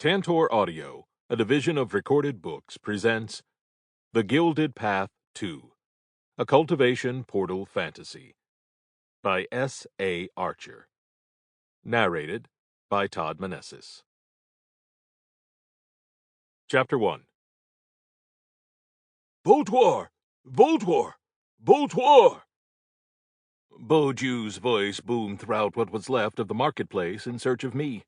Tantor Audio, a division of Recorded Books, presents The Gilded Path 2, a Cultivation Portal Fantasy, by S. A. Archer. Narrated by Todd Menesses. Chapter 1. Voltoire! Voltoire! Voltoire! Beaujeu's voice boomed throughout what was left of the marketplace in search of me.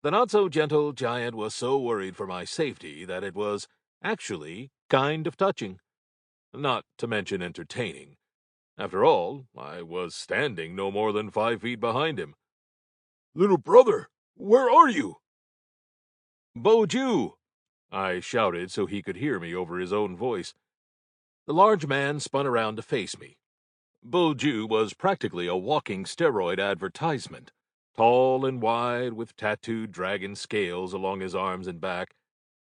The not-so-gentle giant was so worried for my safety that it was actually kind of touching, not to mention entertaining. After all, I was standing no more than 5 feet behind him. "Little brother, where are you?" "Beaujeu!" I shouted so he could hear me over his own voice. The large man spun around to face me. Beaujeu was practically a walking steroid advertisement. Tall and wide, with tattooed dragon scales along his arms and back.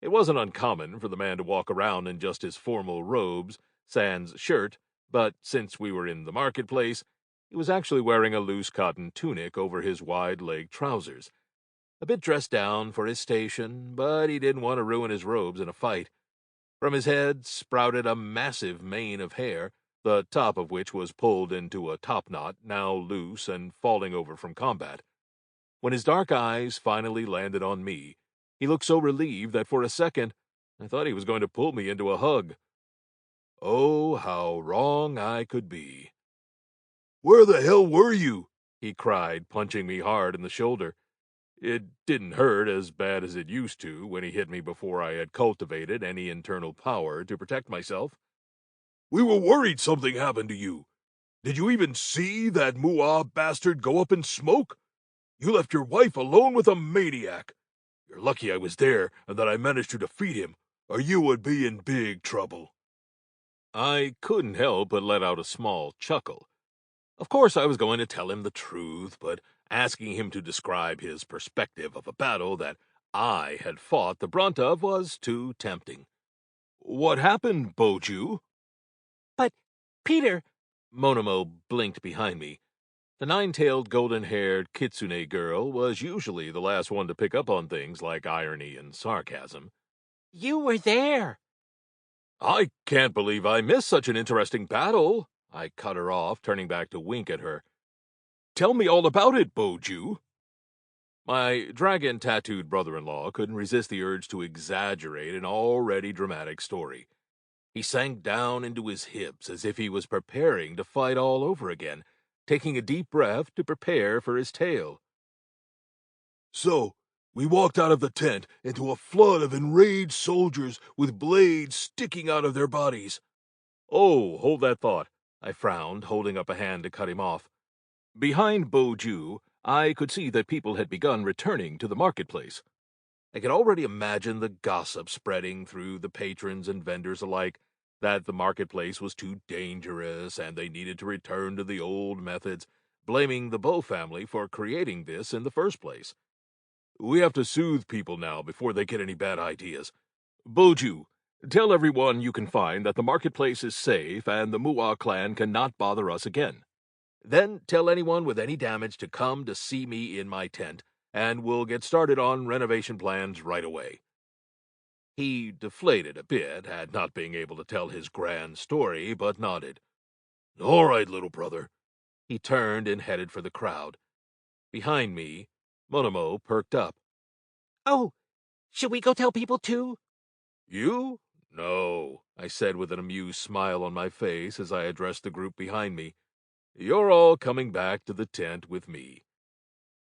It wasn't uncommon for the man to walk around in just his formal robes, sans shirt, but since we were in the marketplace, he was actually wearing a loose cotton tunic over his wide-legged trousers. A bit dressed down for his station, but he didn't want to ruin his robes in a fight. From his head sprouted a massive mane of hair, the top of which was pulled into a topknot, now loose and falling over from combat. When his dark eyes finally landed on me, he looked so relieved that for a second I thought he was going to pull me into a hug. Oh, how wrong I could be. "Where the hell were you?" he cried, punching me hard in the shoulder. It didn't hurt as bad as it used to when he hit me before I had cultivated any internal power to protect myself. "We were worried something happened to you. Did you even see that Muah bastard go up in smoke? You left your wife alone with a maniac. You're lucky I was there and that I managed to defeat him, or you would be in big trouble." I couldn't help but let out a small chuckle. Of course I was going to tell him the truth, but asking him to describe his perspective of a battle that I had fought the brunt of was too tempting. "What happened, Beaujeu?" "But, Peter," Monomo blinked behind me. The 9-tailed, golden-haired kitsune girl was usually the last one to pick up on things like irony and sarcasm. "you were there." "I can't believe I missed such an interesting battle," I cut her off, turning back to wink at her. "Tell me all about it, Beaujeu." My dragon-tattooed brother-in-law couldn't resist the urge to exaggerate an already dramatic story. He sank down into his hips as if he was preparing to fight all over again, taking a deep breath to prepare for his tale. "So, we walked out of the tent into a flood of enraged soldiers with blades sticking out of their bodies." "Oh, hold that thought," I frowned, holding up a hand to cut him off. Behind Beaujeu, I could see that people had begun returning to the marketplace. I could already imagine the gossip spreading through the patrons and vendors alike that the marketplace was too dangerous and they needed to return to the old methods, blaming the Bow family for creating this in the first place. "We have to soothe people now before they get any bad ideas. Beaujeu, tell everyone you can find that the marketplace is safe and the Muah clan cannot bother us again. Then tell anyone with any damage to come to see me in my tent, and we'll get started on renovation plans right away." He deflated a bit at not being able to tell his grand story, but nodded. "All right, little brother." He turned and headed for the crowd. Behind me, Monomo perked up. "Oh, should we go tell people too?" "You? No," I said with an amused smile on my face as I addressed the group behind me. "You're all coming back to the tent with me."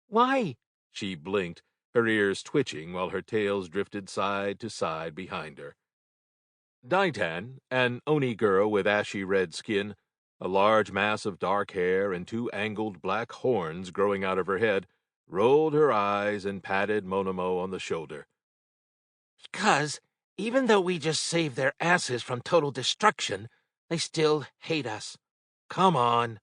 "Why?" She blinked, her ears twitching while her tails drifted side to side behind her. Daitan, an Oni girl with ashy red skin, a large mass of dark hair and 2 angled black horns growing out of her head, rolled her eyes and patted Monomo on the shoulder. "Because, even though we just saved their asses from total destruction, they still hate us. Come on."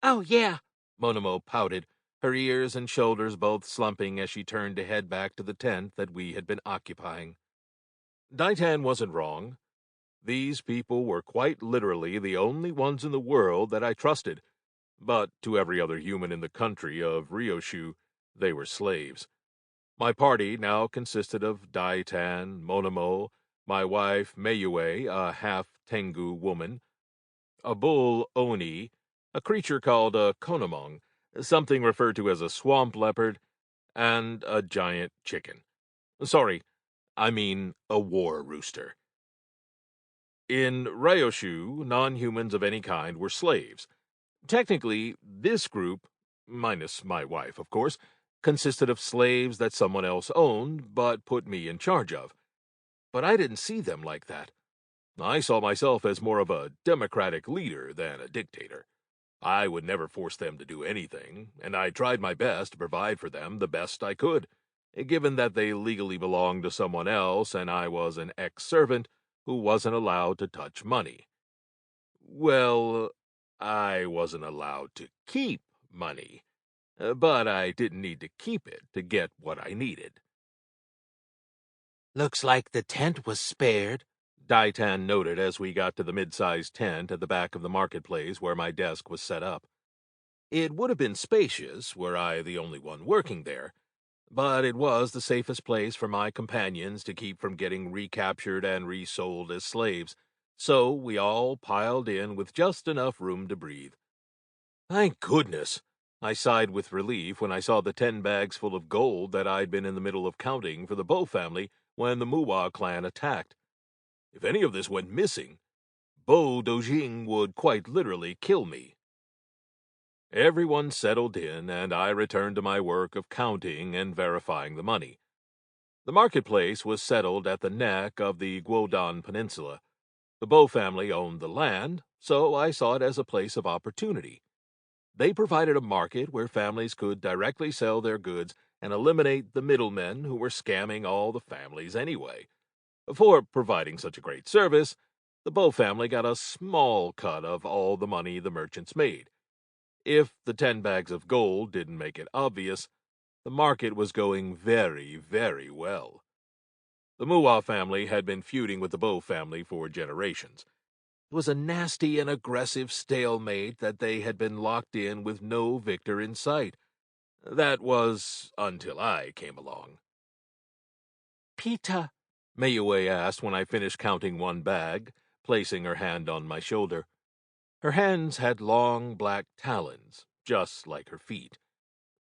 "Oh, yeah," Monomo pouted, her ears and shoulders both slumping as she turned to head back to the tent that we had been occupying. Daitan wasn't wrong. These people were quite literally the only ones in the world that I trusted, but to every other human in the country of Ryoshu, they were slaves. My party now consisted of Daitan, Monomo, my wife Mayue, a half-Tengu woman, a bull Oni, a creature called a Konomong, something referred to as a swamp leopard, and a giant chicken. Sorry, I mean a war rooster. In Ryoshu, non-humans of any kind were slaves. Technically, this group, minus my wife, of course, consisted of slaves that someone else owned but put me in charge of. But I didn't see them like that. I saw myself as more of a democratic leader than a dictator. I would never force them to do anything, and I tried my best to provide for them the best I could, given that they legally belonged to someone else and I was an ex-servant who wasn't allowed to touch money. Well, I wasn't allowed to keep money, but I didn't need to keep it to get what I needed. Looks like the tent was spared, Daitan noted as we got to the mid-sized tent at the back of the marketplace where my desk was set up. It would have been spacious were I the only one working there, but it was the safest place for my companions to keep from getting recaptured and resold as slaves, so we all piled in with just enough room to breathe. Thank goodness! I sighed with relief when I saw the 10 bags full of gold that I'd been in the middle of counting for the Bo family when the Muwa clan attacked. If any of this went missing, Bo Dojing would quite literally kill me. Everyone settled in, and I returned to my work of counting and verifying the money. The marketplace was settled at the neck of the Guodan Peninsula. The Bo family owned the land, so I saw it as a place of opportunity. They provided a market where families could directly sell their goods and eliminate the middlemen who were scamming all the families anyway. For providing such a great service, the Bo family got a small cut of all the money the merchants made. If the 10 bags of gold didn't make it obvious, the market was going very, very well. The Muwa family had been feuding with the Bo family for generations. It was a nasty and aggressive stalemate that they had been locked in with no victor in sight. That was until I came along. Peter, Mayue asked when I finished counting one bag, placing her hand on my shoulder. Her hands had long black talons, just like her feet.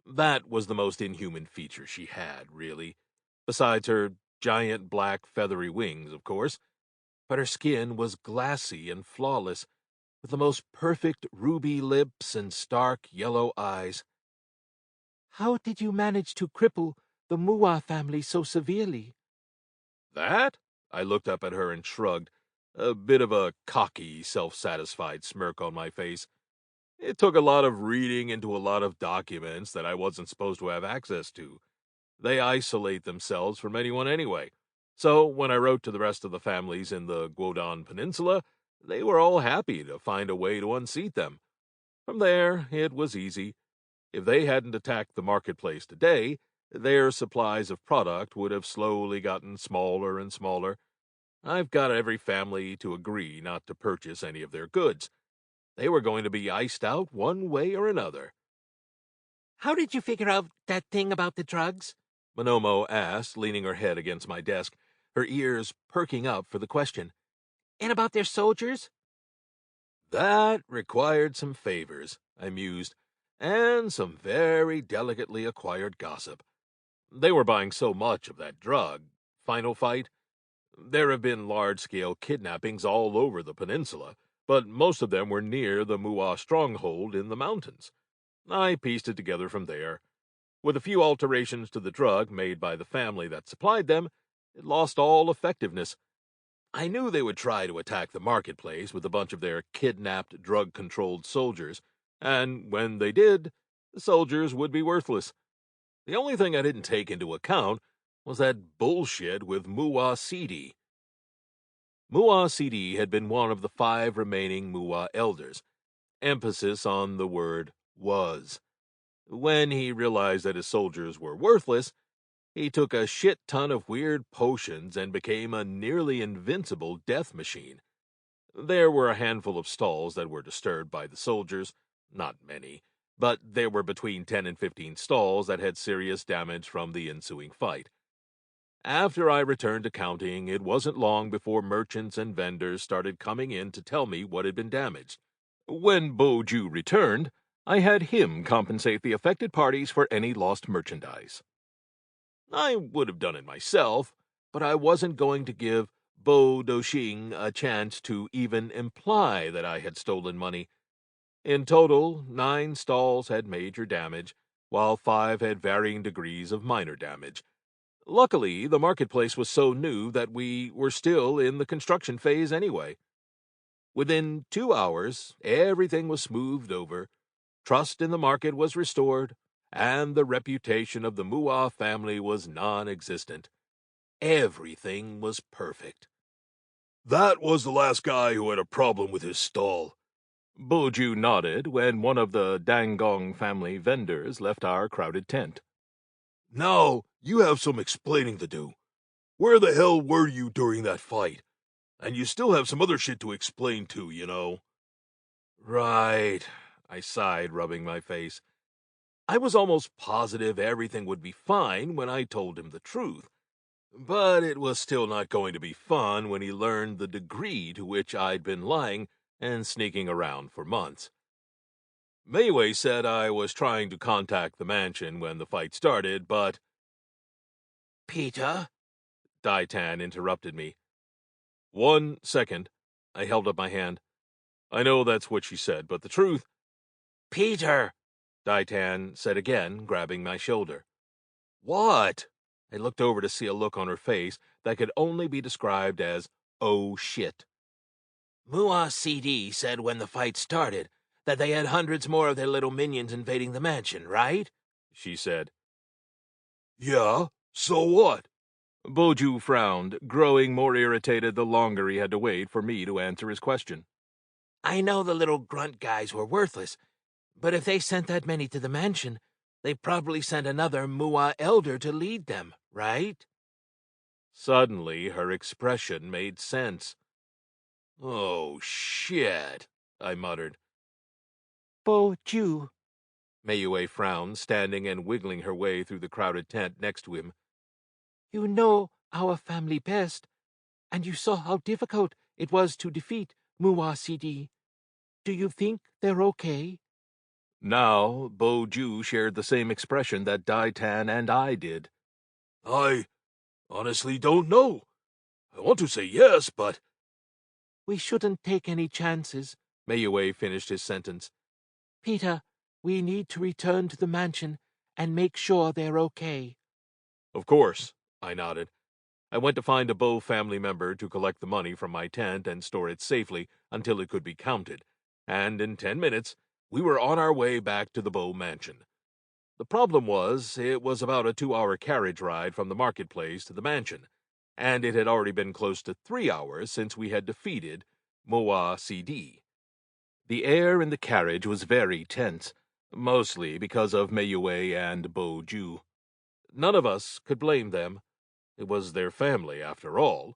That was the most inhuman feature she had, really, besides her giant black feathery wings, of course. But her skin was glassy and flawless, with the most perfect ruby lips and stark yellow eyes. how did you manage to cripple the Muwa family so severely? That? I looked up at her and shrugged, a bit of a cocky, self-satisfied smirk on my face. It took a lot of reading into a lot of documents that I wasn't supposed to have access to. They isolate themselves from anyone anyway. So when I wrote to the rest of the families in the Guodan Peninsula, they were all happy to find a way to unseat them. From there, it was easy. If they hadn't attacked the marketplace today, their supplies of product would have slowly gotten smaller and smaller. I've got every family to agree not to purchase any of their goods. They were going to be iced out one way or another. How did you figure out that thing about the drugs? Monomo asked, leaning her head against my desk, her ears perking up for the question. And about their soldiers? That required some favors, I mused, and some very delicately acquired gossip. They were buying so much of that drug. Final fight? There have been large-scale kidnappings all over the peninsula, but most of them were near the Muwa stronghold in the mountains. I pieced it together from there. With a few alterations to the drug made by the family that supplied them, it lost all effectiveness. I knew they would try to attack the marketplace with a bunch of their kidnapped, drug-controlled soldiers, and when they did, the soldiers would be worthless. The only thing I didn't take into account was that bullshit with Muwa Sidi. Muwa Sidi had been one of the 5 remaining Muwa elders. Emphasis on the word was. When he realized that his soldiers were worthless, he took a shit ton of weird potions and became a nearly invincible death machine. There were a handful of stalls that were disturbed by the soldiers, not many, but there were between 10 and 15 stalls that had serious damage from the ensuing fight. After I returned to counting, it wasn't long before merchants and vendors started coming in to tell me what had been damaged. When Bo-Ju returned, I had him compensate the affected parties for any lost merchandise. I would have done it myself, but I wasn't going to give Bo Doxing a chance to even imply that I had stolen money. In total, 9 stalls had major damage, while 5 had varying degrees of minor damage. Luckily, the marketplace was so new that we were still in the construction phase anyway. Within 2 hours, everything was smoothed over, trust in the market was restored, and the reputation of the Mua family was non-existent. Everything was perfect. That was the last guy who had a problem with his stall. Bo-Ju nodded when one of the Dangong family vendors left our crowded tent. Now, you have some explaining to do. Where the hell were you during that fight? And you still have some other shit to explain too, you know. Right, I sighed, rubbing my face. I was almost positive everything would be fine when I told him the truth. But it was still not going to be fun when he learned the degree to which I'd been lying and sneaking around for months. Mayway said I was trying to contact the mansion when the fight started, but... Peter? Daitan interrupted me. 1 second. I held up my hand. I know that's what she said, but the truth... Peter! Daitan said again, grabbing my shoulder. What? I looked over to see a look on her face that could only be described as, oh shit. Mua CD said when the fight started that they had hundreds more of their little minions invading the mansion, right? She said. Yeah, so what? Bo-Ju frowned, growing more irritated the longer he had to wait for me to answer his question. I know the little grunt guys were worthless, but if they sent that many to the mansion, they probably sent another Mua elder to lead them, right? Suddenly, her expression made sense. Oh, shit, I muttered. Bo-Ju. Mayway frowned, standing and wiggling her way through the crowded tent next to him. You know our family best, and you saw how difficult it was to defeat Mua CD. Do you think they're okay? Now, Bo-Ju shared the same expression that Daitan and I did. I honestly don't know. I want to say yes, but... We shouldn't take any chances, Mayway finished his sentence. Peter, we need to return to the mansion and make sure they're okay. Of course, I nodded. I went to find a Bo family member to collect the money from my tent and store it safely until it could be counted, and in 10 minutes, we were on our way back to the Bo mansion. The problem was, it was about a 2-hour carriage ride from the marketplace to the mansion, and it had already been close to 3 hours since we had defeated Moa CD. The air in the carriage was very tense, mostly because of Mayway and Bo-Ju. None of us could blame them. It was their family, after all.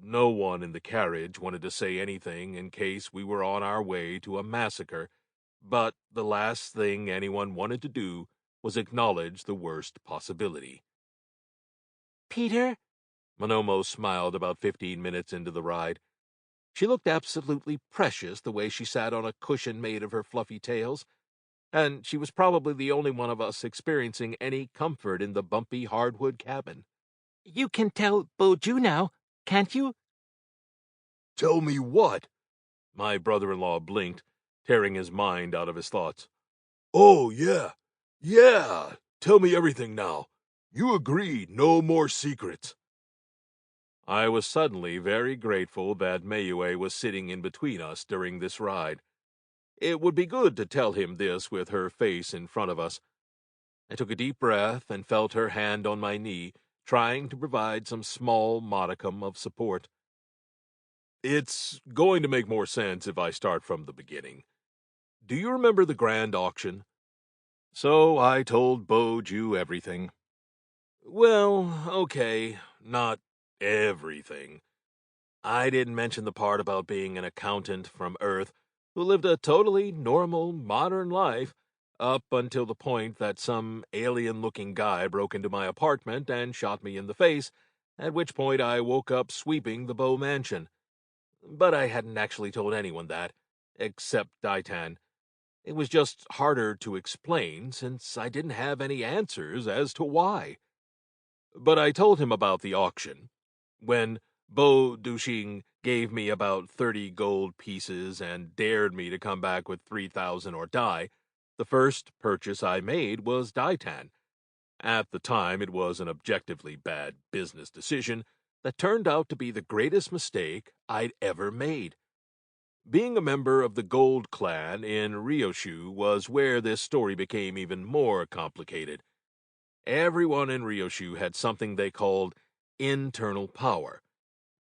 No one in the carriage wanted to say anything in case we were on our way to a massacre, but the last thing anyone wanted to do was acknowledge the worst possibility. Peter? Monomo smiled about 15 minutes into the ride. She looked absolutely precious the way she sat on a cushion made of her fluffy tails, and she was probably the only one of us experiencing any comfort in the bumpy hardwood cabin. You can tell Bo-Ju now, can't you? Tell me what? My brother-in-law blinked, tearing his mind out of his thoughts. Oh, yeah. Yeah. Tell me everything now. You agreed, no more secrets. I was suddenly very grateful that Mayway was sitting in between us during this ride. It would be good to tell him this with her face in front of us. I took a deep breath and felt her hand on my knee, trying to provide some small modicum of support. It's going to make more sense if I start from the beginning. Do you remember the grand auction? So I told Bo-Ju everything. Well, okay, not everything. I didn't mention the part about being an accountant from Earth who lived a totally normal, modern life up until the point that some alien-looking guy broke into my apartment and shot me in the face, at which point I woke up sweeping the Bow Mansion. But I hadn't actually told anyone that, except Daitan. It was just harder to explain since I didn't have any answers as to why. But I told him about the auction. When Bo Duxing gave me about 30 gold pieces and dared me to come back with 3,000 or die, the first purchase I made was Daitan. At the time, it was an objectively bad business decision that turned out to be the greatest mistake I'd ever made. Being a member of the Gold Clan in Ryoshu was where this story became even more complicated. Everyone in Ryoshu had something they called internal power.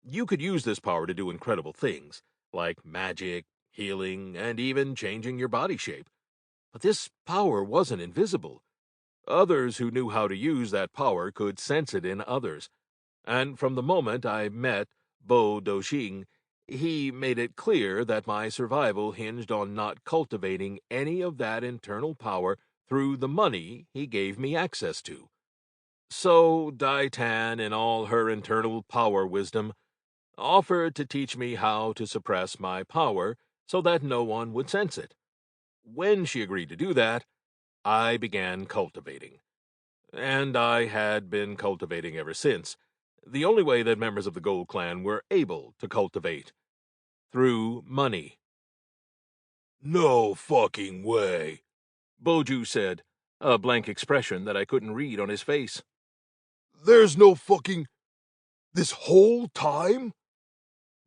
You could use this power to do incredible things, like magic, healing, and even changing your body shape. But this power wasn't invisible. Others who knew how to use that power could sense it in others. And from the moment I met Bo Doxing, he made it clear that my survival hinged on not cultivating any of that internal power through the money he gave me access to. So Daitan, in all her internal power wisdom, offered to teach me how to suppress my power so that no one would sense it. When she agreed to do that, I began cultivating. And I had been cultivating ever since. The only way that members of the Gold Clan were able to cultivate. Through money. No fucking way, Boju said, a blank expression that I couldn't read on his face. There's no fucking... this whole time?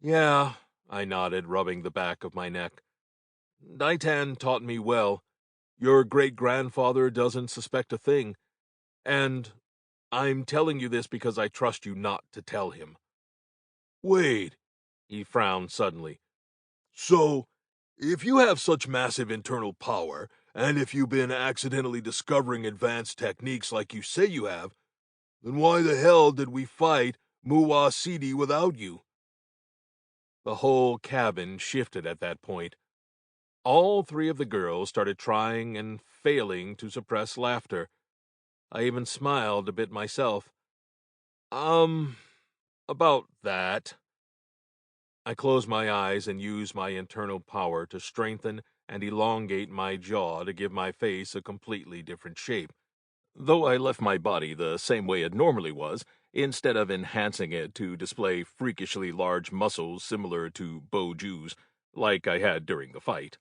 Yeah, I nodded, rubbing the back of my neck. Daitan taught me well. Your great-grandfather doesn't suspect a thing. And I'm telling you this because I trust you not to tell him. Wait, he frowned suddenly. So, if you have such massive internal power, and if you've been accidentally discovering advanced techniques like you say you have, then why the hell did we fight Muwa Sidi without you? The whole cabin shifted at that point. All three of the girls started trying and failing to suppress laughter. I even smiled a bit myself. About that. I closed my eyes and used my internal power to strengthen and elongate my jaw to give my face a completely different shape. Though I left my body the same way it normally was, instead of enhancing it to display freakishly large muscles similar to Boju's, like I had during the fight.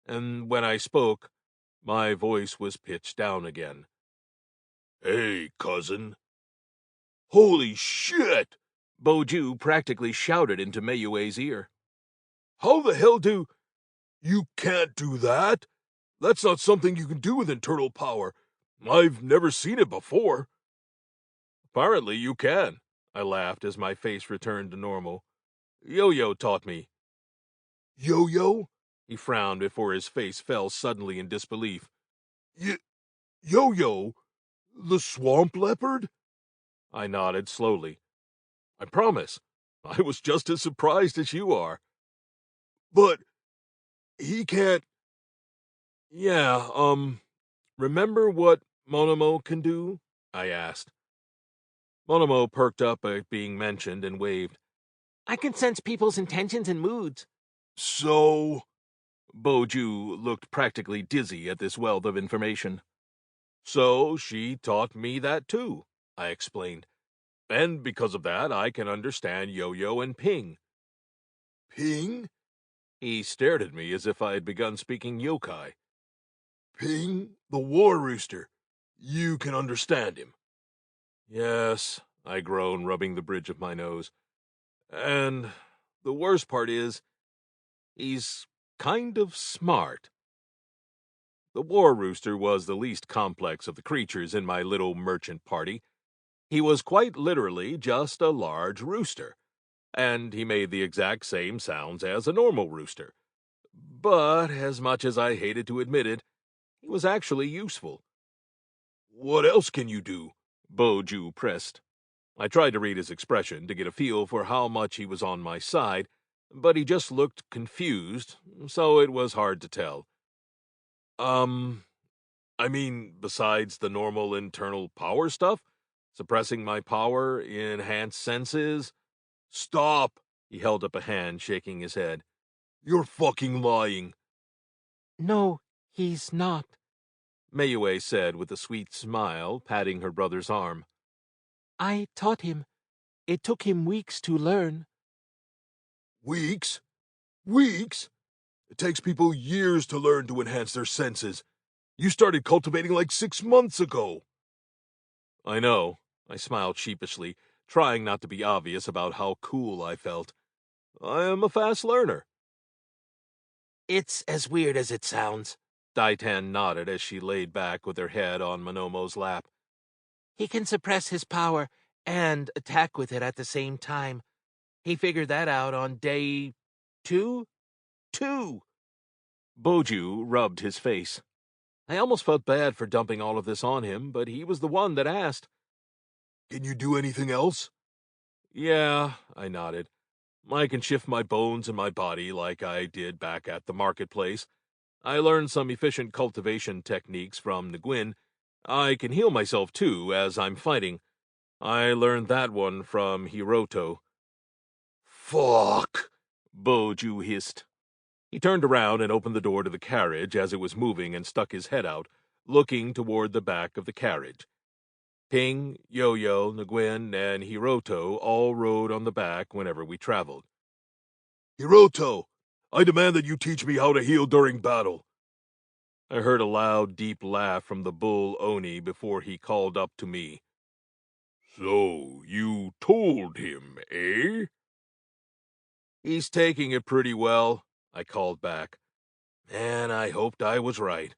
And when I spoke, my voice was pitched down again. Hey, cousin. Holy shit! Boju practically shouted into Meiyue's ear. How the hell do... You can't do that! That's not something you can do with internal power. I've never seen it before. Apparently you can, I laughed as my face returned to normal. Yo-Yo taught me. Yo-Yo? He frowned before his face fell suddenly in disbelief. Yo-Yo? The swamp leopard? I nodded slowly. I promise. I was just as surprised as you are. But he can't... Yeah, remember what Monomo can do? I asked. Monomo perked up at being mentioned and waved. I can sense people's intentions and moods. So... Boju looked practically dizzy at this wealth of information. So she taught me that too, I explained. And because of that, I can understand Yo-Yo and Ping. Ping? He stared at me as if I had begun speaking yokai. Ping, the war rooster. You can understand him. Yes, I groaned, rubbing the bridge of my nose. And the worst part is, he's kind of smart. The war rooster was the least complex of the creatures in my little merchant party. He was quite literally just a large rooster, and he made the exact same sounds as a normal rooster. But, as much as I hated to admit it, he was actually useful. What else can you do? Boju pressed. I tried to read his expression to get a feel for how much he was on my side, but he just looked confused, so it was hard to tell. I mean, besides the normal internal power stuff? Suppressing my power, enhanced senses? Stop! He held up a hand, shaking his head. You're fucking lying. No, he's not. Mayue said with a sweet smile, patting her brother's arm. I taught him. It took him weeks to learn. Weeks? Weeks? It takes people years to learn to enhance their senses. You started cultivating like 6 months ago. I know. I smiled sheepishly, trying not to be obvious about how cool I felt. I am a fast learner. It's as weird as it sounds. Daitan nodded as she laid back with her head on Monomo's lap. He can suppress his power and attack with it at the same time. He figured that out on day 2? 2! Boju rubbed his face. I almost felt bad for dumping all of this on him, but he was the one that asked. Can you do anything else? Yeah, I nodded. I can shift my bones and my body like I did back at the marketplace. I learned some efficient cultivation techniques from Nguyen. I can heal myself too as I'm fighting. I learned that one from Hiroto. Fuck! Boju hissed. He turned around and opened the door to the carriage as it was moving and stuck his head out, looking toward the back of the carriage. Ping, Yo-Yo, Nguyen, and Hiroto all rode on the back whenever we traveled. Hiroto, I demand that you teach me how to heal during battle. I heard a loud, deep laugh from the bull Oni before he called up to me. So, you told him, eh? He's taking it pretty well, I called back. Man, I hoped I was right.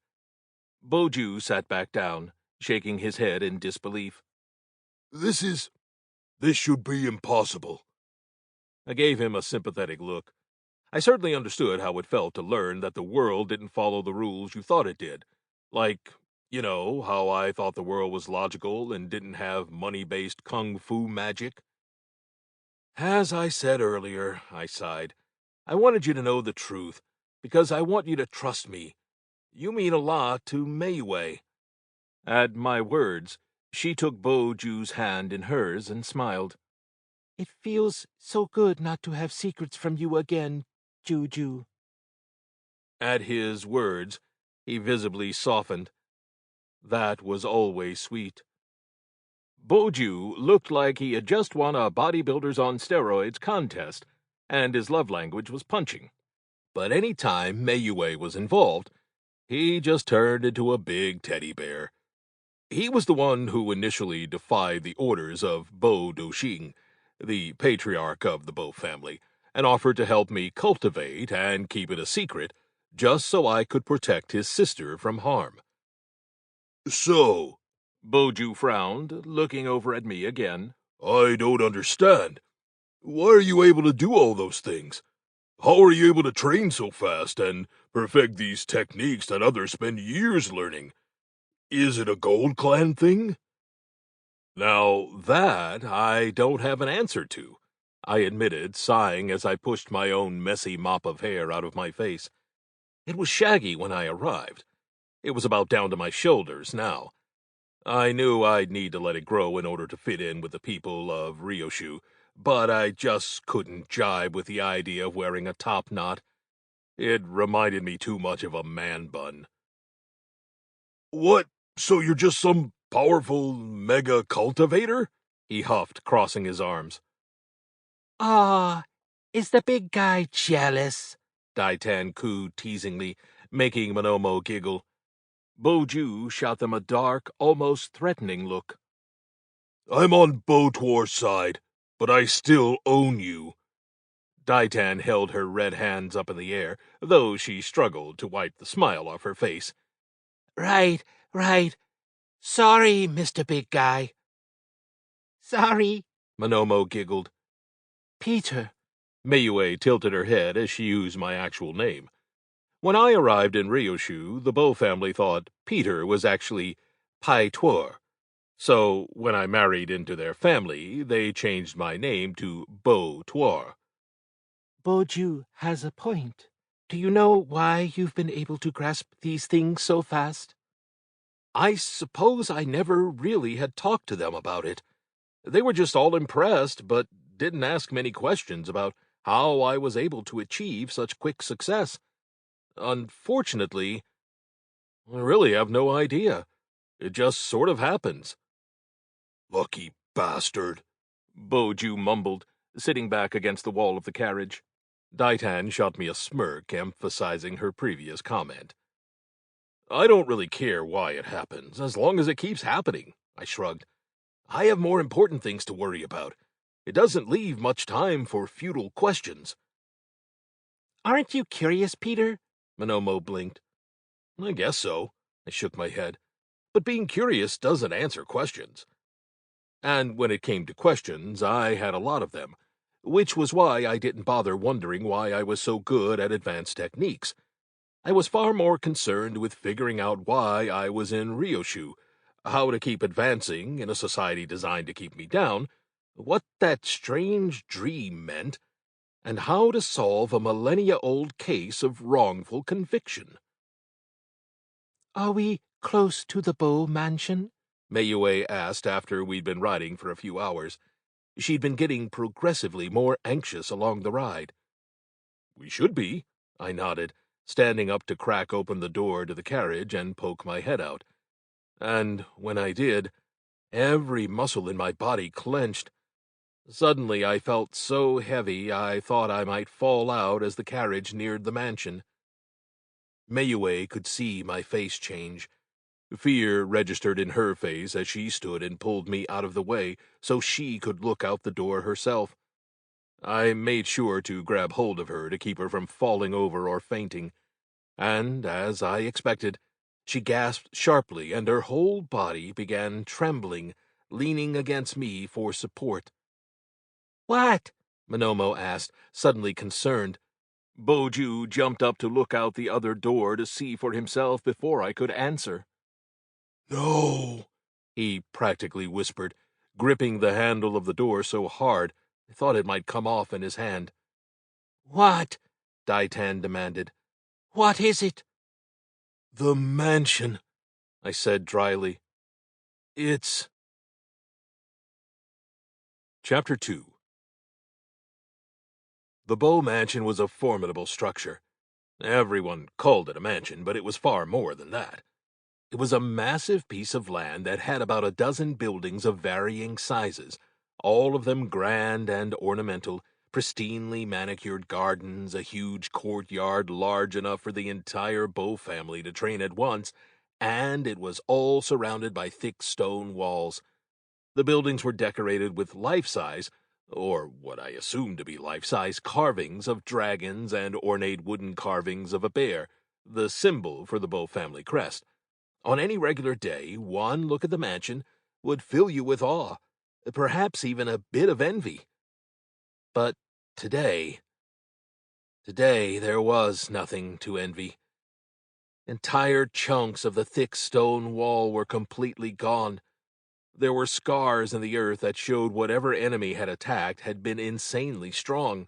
Boju sat back down, shaking his head in disbelief. This should be impossible. I gave him a sympathetic look. I certainly understood how it felt to learn that the world didn't follow the rules you thought it did. Like, how I thought the world was logical and didn't have money-based kung fu magic. As I said earlier, I sighed, I wanted you to know the truth, because I want you to trust me. You mean a lot to Mayway. At my words, she took Boju's hand in hers and smiled. It feels so good not to have secrets from you again, Juju. At his words, he visibly softened. That was always sweet. Boju looked like he had just won a bodybuilders on steroids contest, and his love language was punching. But any time Mayue was involved, he just turned into a big teddy bear. He was the one who initially defied the orders of Bo Doxing, the patriarch of the Bo family, and offered to help me cultivate and keep it a secret, just so I could protect his sister from harm. So, Boju frowned, looking over at me again. I don't understand. Why are you able to do all those things? How are you able to train so fast and perfect these techniques that others spend years learning? Is it a Gold Clan thing? Now, that I don't have an answer to, I admitted, sighing as I pushed my own messy mop of hair out of my face. It was shaggy when I arrived. It was about down to my shoulders now. I knew I'd need to let it grow in order to fit in with the people of Ryoshu, but I just couldn't jibe with the idea of wearing a top knot. It reminded me too much of a man bun. What? So you're just some powerful mega cultivator? He huffed, crossing his arms. Ah, is the big guy jealous? Daitan cooed teasingly, making Monomo giggle. Boju shot them a dark, almost threatening look. I'm on Botuor's side, but I still own you. Daitan held her red hands up in the air, though she struggled to wipe the smile off her face. Right, right. Sorry, Mr. Big Guy. Sorry, Monomo giggled. Peter. Mayue tilted her head as she used my actual name. When I arrived in Ryoshu, the Bo family thought Peter was actually Pai Tuor. So when I married into their family, they changed my name to Bo Tuor. Boju has a point. Do you know why you've been able to grasp these things so fast? I suppose I never really had talked to them about it. They were just all impressed, but didn't ask many questions about how I was able to achieve such quick success. Unfortunately, I really have no idea. It just sort of happens. Lucky bastard, Boju mumbled, sitting back against the wall of the carriage. Daitan shot me a smirk, emphasizing her previous comment. I don't really care why it happens, as long as it keeps happening, I shrugged. I have more important things to worry about. It doesn't leave much time for futile questions. Aren't you curious, Peter? Monomo blinked. I guess so, I shook my head. But being curious doesn't answer questions. And when it came to questions, I had a lot of them, which was why I didn't bother wondering why I was so good at advanced techniques. I was far more concerned with figuring out why I was in Ryoshu, how to keep advancing in a society designed to keep me down, what that strange dream meant, and how to solve a millennia-old case of wrongful conviction. Are we close to the Bow Mansion? Mayue asked after we'd been riding for a few hours. She'd been getting progressively more anxious along the ride. We should be, I nodded, standing up to crack open the door to the carriage and poke my head out. And when I did, every muscle in my body clenched. Suddenly I felt so heavy I thought I might fall out as the carriage neared the mansion. Mayue could see my face change. Fear registered in her face as she stood and pulled me out of the way so she could look out the door herself. I made sure to grab hold of her to keep her from falling over or fainting, and, as I expected, she gasped sharply and her whole body began trembling, leaning against me for support. What? Monomo asked, suddenly concerned. Boju jumped up to look out the other door to see for himself before I could answer. No, he practically whispered, gripping the handle of the door so hard I thought it might come off in his hand. What? Daitan demanded. What is it? The mansion, I said dryly. It's... Chapter 2. The Bow Mansion was a formidable structure. Everyone called it a mansion, but it was far more than that. It was a massive piece of land that had about a dozen buildings of varying sizes, all of them grand and ornamental, pristinely manicured gardens, a huge courtyard large enough for the entire Bow family to train at once, and it was all surrounded by thick stone walls. The buildings were decorated with life-size, or what I assumed to be life-size, carvings of dragons and ornate wooden carvings of a bear, the symbol for the Bow family crest. On any regular day, one look at the mansion would fill you with awe, perhaps even a bit of envy. But today there was nothing to envy. Entire chunks of the thick stone wall were completely gone. There were scars in the earth that showed whatever enemy had attacked had been insanely strong.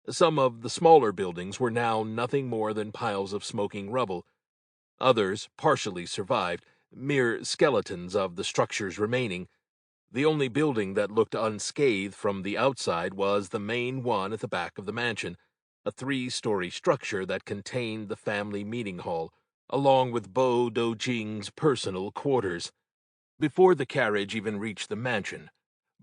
Some of the smaller buildings were now nothing more than piles of smoking rubble. Others partially survived, mere skeletons of the structures remaining. The only building that looked unscathed from the outside was the main one at the back of the mansion, a 3-story structure that contained the family meeting hall, along with Bo Dojing's personal quarters. Before the carriage even reached the mansion,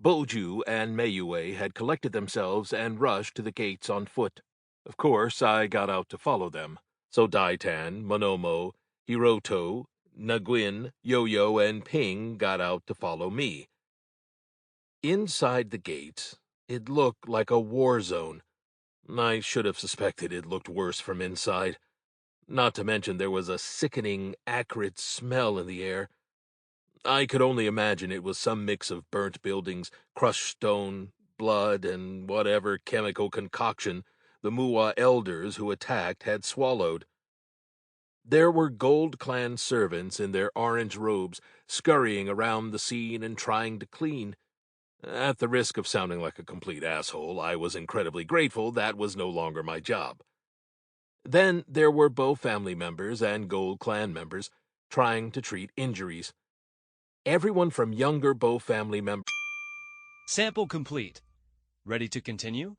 Boju and Mayue had collected themselves and rushed to the gates on foot. Of course, I got out to follow them, so Daitan, Monomo, Hiroto, Naguin, Yo-Yo, and Ping got out to follow me. Inside the gates, it looked like a war zone. I should have suspected it looked worse from inside. Not to mention there was a sickening, acrid smell in the air. I could only imagine it was some mix of burnt buildings, crushed stone, blood, and whatever chemical concoction the Mua elders who attacked had swallowed. There were Gold Clan servants in their orange robes scurrying around the scene and trying to clean. At the risk of sounding like a complete asshole, I was incredibly grateful that was no longer my job. Then there were Bow family members and Gold Clan members trying to treat injuries. Everyone from younger Bow family members. Sample complete. Ready to continue?